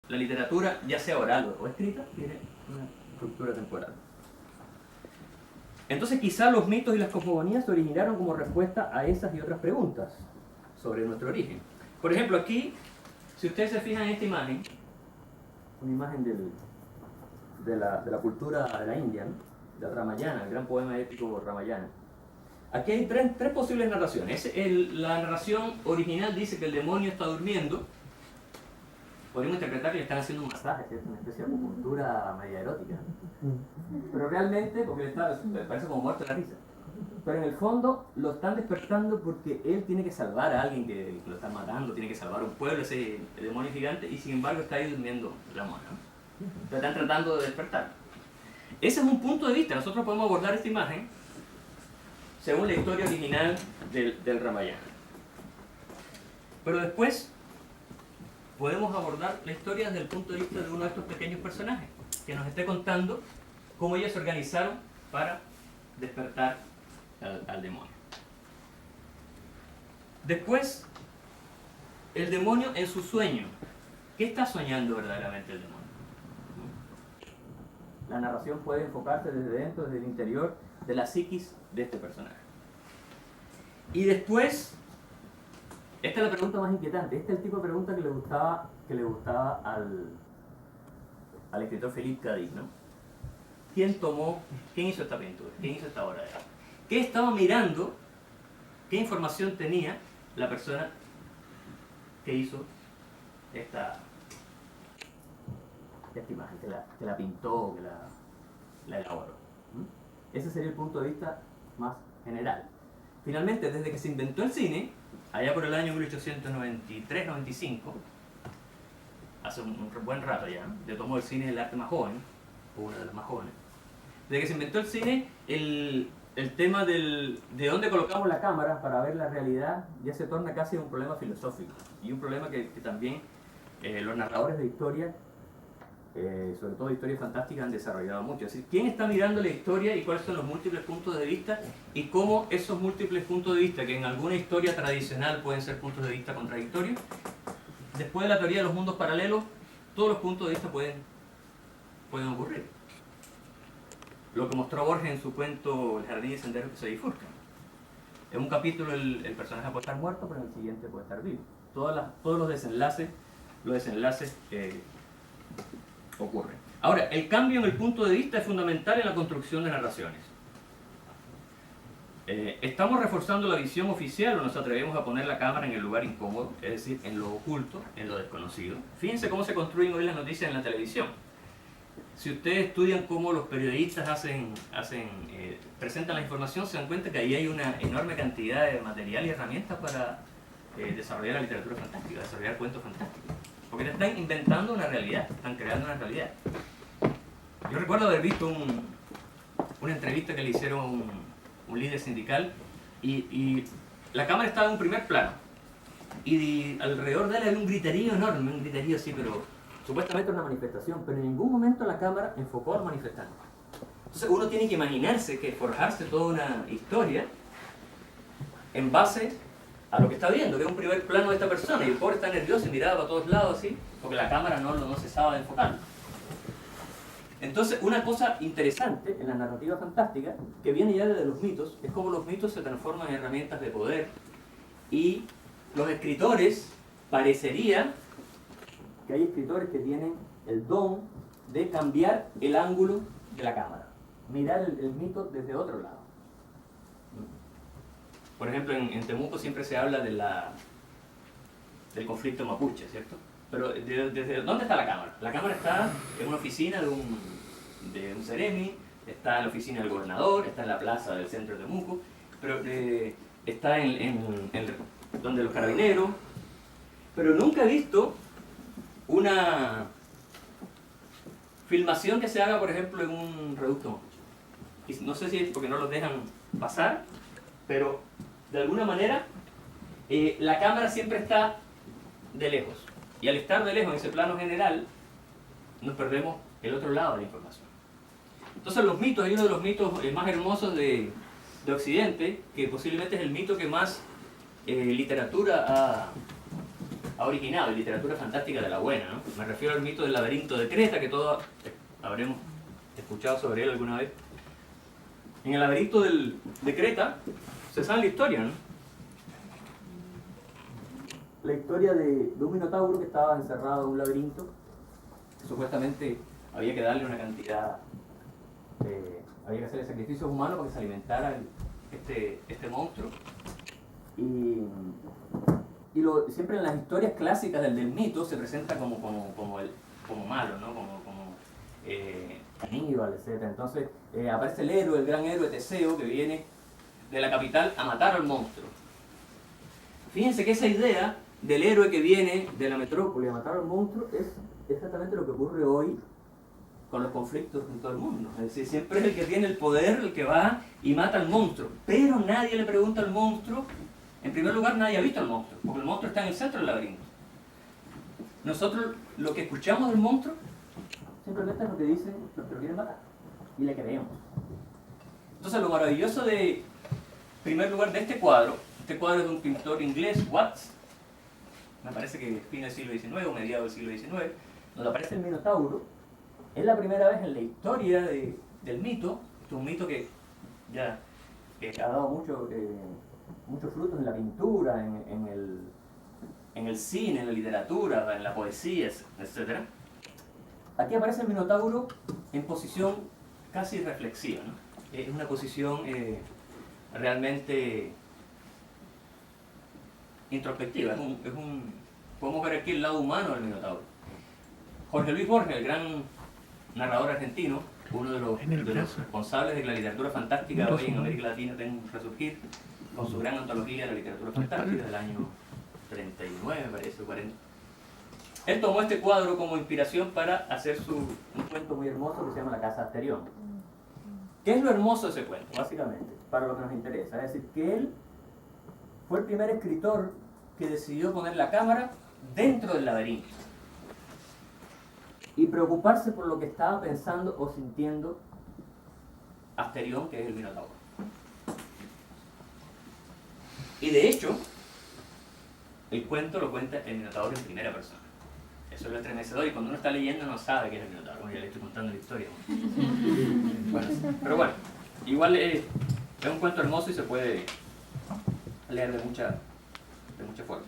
La literatura, ya sea oral o escrita, tiene una estructura temporal. Entonces quizá los mitos y las cosmogonías se originaron como respuesta a esas y otras preguntas sobre nuestro origen. Por ejemplo, aquí, si ustedes se fijan en esta imagen, una imagen de la cultura de la India, ¿no? De Ramayana, el gran poema épico Ramayana. Aquí hay tres posibles narraciones. La narración original dice que el demonio está durmiendo. Podríamos interpretar que le están haciendo un masaje, ¿cierto? Una especie de acupuntura media erótica. Pero realmente, porque parece como muerto de la risa. Pero en el fondo lo están despertando porque él tiene que salvar a alguien que lo está matando, tiene que salvar a un pueblo, ese demonio gigante, y sin embargo está ahí durmiendo la mona, ¿no? Lo están tratando de despertar. Ese es un punto de vista. Nosotros podemos abordar esta imagen según la historia original del Ramayana. Pero después podemos abordar la historia desde el punto de vista de uno de estos pequeños personajes, que nos esté contando cómo ellos se organizaron para despertar al demonio. Después, el demonio en su sueño. ¿Qué está soñando verdaderamente el demonio? La narración puede enfocarse desde dentro, desde el interior de la psiquis de este personaje. Y después, esta es la pregunta más inquietante. Este es el tipo de pregunta que le gustaba al escritor Philippe Cadiz, ¿no? ¿Quién hizo esta pintura? ¿Quién hizo esta obra de arte? ¿Qué estaba mirando? ¿Qué información tenía la persona que hizo esta imagen, que la pintó, que la elaboró? Ese sería el punto de vista más general. Finalmente, desde que se inventó el cine, allá por el año 1893-95, hace un buen rato ya, de tomo el cine es el arte más joven, o una de las más jóvenes. Desde que se inventó el cine, el tema de dónde colocamos la cámara para ver la realidad ya se torna casi un problema filosófico, y un problema que también los narradores de historia, sobre todo de historia fantástica, han desarrollado mucho. Es decir, ¿quién está mirando la historia y cuáles son los múltiples puntos de vista? Y cómo esos múltiples puntos de vista, que en alguna historia tradicional pueden ser puntos de vista contradictorios, después de la teoría de los mundos paralelos, todos los puntos de vista pueden ocurrir. Lo que mostró Borges en su cuento El jardín y senderos que se bifurcan. En un capítulo el personaje puede estar muerto, pero en el siguiente puede estar vivo. Todos los desenlaces ocurren. Ahora, el cambio en el punto de vista es fundamental en la construcción de narraciones. ¿Estamos reforzando la visión oficial o nos atrevemos a poner la cámara en el lugar incómodo, es decir, en lo oculto, en lo desconocido? Fíjense cómo se construyen hoy las noticias en la televisión. Si ustedes estudian cómo los periodistas presentan la información, se dan cuenta que ahí hay una enorme cantidad de material y herramientas para desarrollar la literatura fantástica, desarrollar cuentos fantásticos. Porque te están inventando una realidad, están creando una realidad. Yo recuerdo haber visto una entrevista que le hicieron un líder sindical y la cámara estaba en un primer plano y alrededor de él había un griterío enorme, un griterío así, pero supuestamente una manifestación, pero en ningún momento la cámara enfocó al manifestante. Entonces uno tiene que imaginarse, que forjarse toda una historia en base a lo que está viendo, que es un primer plano de esta persona, y el pobre está nervioso y miraba para todos lados así, porque la cámara no cesaba de enfocar. Entonces, una cosa interesante en la narrativa fantástica, que viene ya desde los mitos, es cómo los mitos se transforman en herramientas de poder, y los escritores, parecería que hay escritores que tienen el don de cambiar el ángulo de la cámara, mirar el mito desde otro lado. Por ejemplo, en Temuco siempre se habla del conflicto mapuche, ¿cierto? Pero ¿desde dónde está la cámara? La cámara está en una oficina de un seremi, está en la oficina del gobernador, está en la plaza del centro de Temuco, pero está donde los carabineros, pero nunca he visto una filmación que se haga, por ejemplo, en un reducto mapuche. Y no sé si es porque no los dejan pasar, pero de alguna manera la cámara siempre está de lejos, y al estar de lejos en ese plano general nos perdemos el otro lado de la información. Entonces los mitos, hay uno de los mitos más hermosos de Occidente, que posiblemente es el mito que más literatura ha originado en literatura fantástica de la buena, ¿no? Me refiero al mito del laberinto de Creta, que todos habremos escuchado sobre él alguna vez. En el laberinto de Creta se sabe la historia, ¿no? La historia de un minotauro que estaba encerrado en un laberinto, que supuestamente había que darle una cantidad, había que hacerle sacrificios humanos para que se alimentara este monstruo. Siempre en las historias clásicas del mito se presenta como malo, ¿no? Como caníbal, etc. Entonces aparece el héroe, el gran héroe Teseo, que viene de la capital a matar al monstruo. Fíjense que esa idea del héroe que viene de la metrópoli a matar al monstruo es exactamente lo que ocurre hoy con los conflictos en todo el mundo. Es decir, siempre es el que tiene el poder el que va y mata al monstruo, pero nadie le pregunta al monstruo. En primer lugar, nadie ha visto al monstruo, porque el monstruo está en el centro del laberinto. Nosotros lo que escuchamos del monstruo simplemente es lo que dicen los que lo quieren matar, y le creemos. Entonces lo maravilloso en primer lugar de este cuadro es de un pintor inglés, Watts, me parece que fin del siglo XIX o mediados del siglo XIX, donde aparece el Minotauro. Es la primera vez en la historia del mito, es un mito que ya ha dado muchos frutos en la pintura, en el cine, en la literatura, en la poesía, etc. Aquí aparece el Minotauro en posición casi reflexiva, ¿no? Es una posición realmente introspectiva, podemos ver aquí el lado humano del Minotauro. Jorge Luis Borges, el gran narrador argentino, uno de los responsables de que la literatura fantástica hoy en América Latina tenga un resurgir, con su gran antología de la literatura fantástica del año 39, parece, 40. Él tomó este cuadro como inspiración para hacer un cuento muy hermoso que se llama La Casa Asterión. ¿Qué es lo hermoso de ese cuento? Básicamente, para lo que nos interesa. Es decir, que él fue el primer escritor que decidió poner la cámara dentro del laberinto y preocuparse por lo que estaba pensando o sintiendo Asterión, que es el Minotauro. Y de hecho, el cuento lo cuenta el Minotauro en primera persona. Eso es lo estremecedor, y cuando uno está leyendo no sabe qué es el Minotauro. Bueno, ya le estoy contando la historia. Bueno, pero bueno, igual es un cuento hermoso y se puede leer de mucha forma.